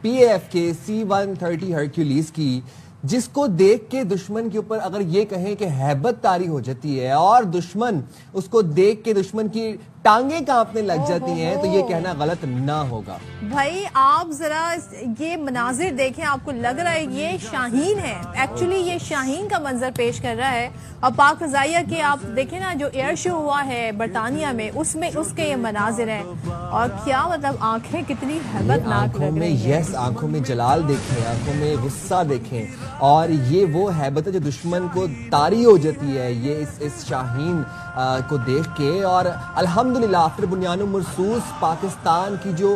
PAF کے C-130 ہرکیولیس کی، جس کو دیکھ کے دشمن کے اوپر اگر یہ کہیں کہ ہیبت طاری ہو جاتی ہے اور دشمن اس کو دیکھ کے دشمن کی ٹانگیں کانپنے لگ جاتی ہیں تو یہ کہنا غلط نہ ہوگا۔ بھائی آپ ذرا یہ مناظر دیکھیں، آپ کو لگ رہا ہے یہ شاہین ہے، ایکچولی یہ شاہین کا منظر پیش کر رہا ہے۔ اور پاک فضائیہ کے آپ دیکھیں نا جو ایئر شو ہوا ہے برطانیہ میں، اس کے یہ مناظر ہیں، اور کیا مطلب آنکھیں کتنی ہیبت ناک لگ رہی ہیں۔ یس، آنکھوں میں جلال دیکھیں، آنکھوں میں غصہ دیکھیں، اور یہ وہ ہیبت ہے جو دشمن کو طاری ہو جاتی ہے یہ اس شاہین کو دیکھ کے۔ اور الحمدللہ پھر بنیان مرصوص پاکستان کی جو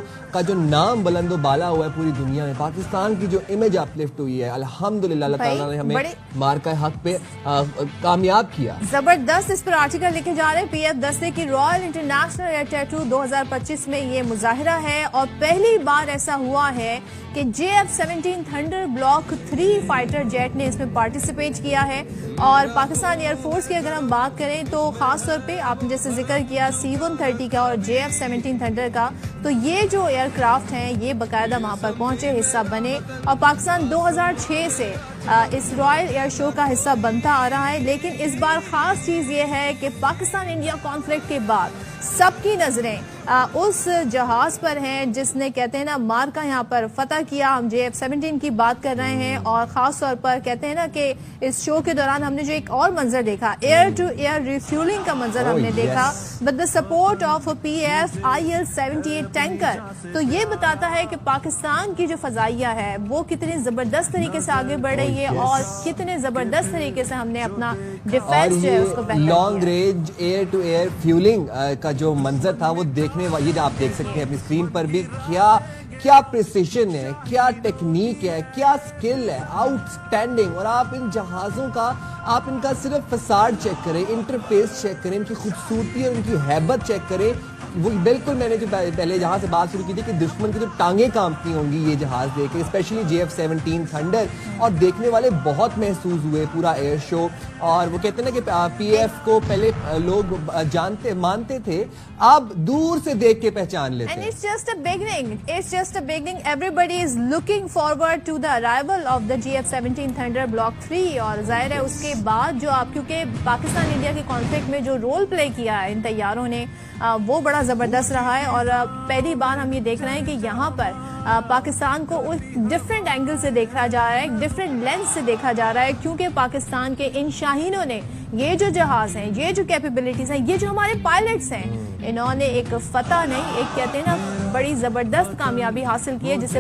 نام بلند و بالا ہوا ہے پوری دنیا میں، پاکستان کی جو امیج اپلفٹ ہوئی ہے، الحمدللہ اللہ تعالیٰ نے ہمیں مارکہ حق پہ کامیاب کیا۔ زبردست اس پر آرٹیکل لکھے جا رہے ہیں۔ PF دستے کی رائل انٹرنیشنل ایئر ٹیٹو 2025 میں یہ مظاہرہ ہے، اور پہلی بار ایسا ہوا ہے کہ JF-17 thunder block 3 fighter jet نے اس میں پارٹیسپیٹ کیا ہے۔ اور پاکستان ایئر فورس کی اگر ہم بات کریں تو خاص طور پہ آپ نے جیسے ذکر کیا C-130 کا اور JF-17 تھنڈر کا، تو یہ جو ایئر کرافٹ ہیں یہ باقاعدہ وہاں پر پہنچے، حصہ بنے، اور پاکستان 2006 سے اس رائل ایئر شو کا حصہ بنتا آ رہا ہے۔ لیکن اس بار خاص چیز یہ ہے کہ پاکستان انڈیا کانفلکٹ کے بعد سب کی نظریں اس جہاز پر ہیں جس نے کہتے ہیں نا مارکا یہاں پر فتح کیا۔ ہم JF-17 کی بات کر رہے ہیں، اور خاص طور پر کہتے ہیں نا کہ اس شو کے دوران ہم نے جو ایک اور منظر دیکھا، ایئر ٹو ایئر ریفیولنگ کا منظر ہم نے دیکھا with the support of PAF IL-78 tanker. تو یہ بتاتا ہے کہ پاکستان کی جو فضائیہ ہے وہ کتنی زبردست طریقے سے آگے بڑھ رہی ہے، اور کتنے زبردست طریقے سے ہم نے اپنا ڈیفینس جو ہے اس کو بہتر کیا۔ Long range air to air fuelling کا جو منظر تھا وہ دیکھنے یہ آپ دیکھ سکتے ہیں اپنی اسکرین پر بھی، کیا پریسیشن ہے، کیا ٹیکنیک ہے، کیا سکل ہے، آؤٹ سٹینڈنگ۔ اور آپ ان جہازوں کا آپ ان کا صرف فساد چیک کریں، انٹرفیس چیک کریں، ان کی خوبصورتی اور ان کی ہیبت چیک کریں۔ وہ بالکل میں نے جو پہلے جہاں سے بات شروع کی تھی کہ دشمن کی جو ٹانگیں کانپتی ہوں گی یہ جہاز دیکھ کے، اسپیشلی JF-17 تھنڈر، اور دیکھنے والے بہت محسوس ہوئے پورا ایئر شو۔ اور وہ کہتے ہیں نا کہ PAF کو پہلے لوگ مانتے تھے، اب دور سے دیکھ کے پہچان لیتے ہیں۔ And it's just a beginning. It's just a beginning. Everybody is looking forward to the arrival of the JF-17 Thunder Block 3. اور ظاہر ہے اس کے بعد جو آپ کیونکہ پاکستان انڈیا کے کانفلکٹ میں جو رول پلے کیا ہے ان طیاروں نے وہ بڑا زبردست رہا ہے، اور پہلی بار ہم یہ دیکھ رہے ہیں کہ یہاں پر پاکستان کو ڈفرینٹ اینگل سے دیکھا جا رہا ہے، ڈفرینٹ لینس سے دیکھا جا رہا ہے، کیونکہ پاکستان کے ان شاہینوں نے یہ جو جہاز ہیں، یہ جو کیپیبلٹیز ہیں، یہ جو ہمارے پائلٹس ہیں، انہوں نے ایک فتح نہیں، ایک کہتے ہیں نا بڑی زبردست کامیابی حاصل کی ہے، جس سے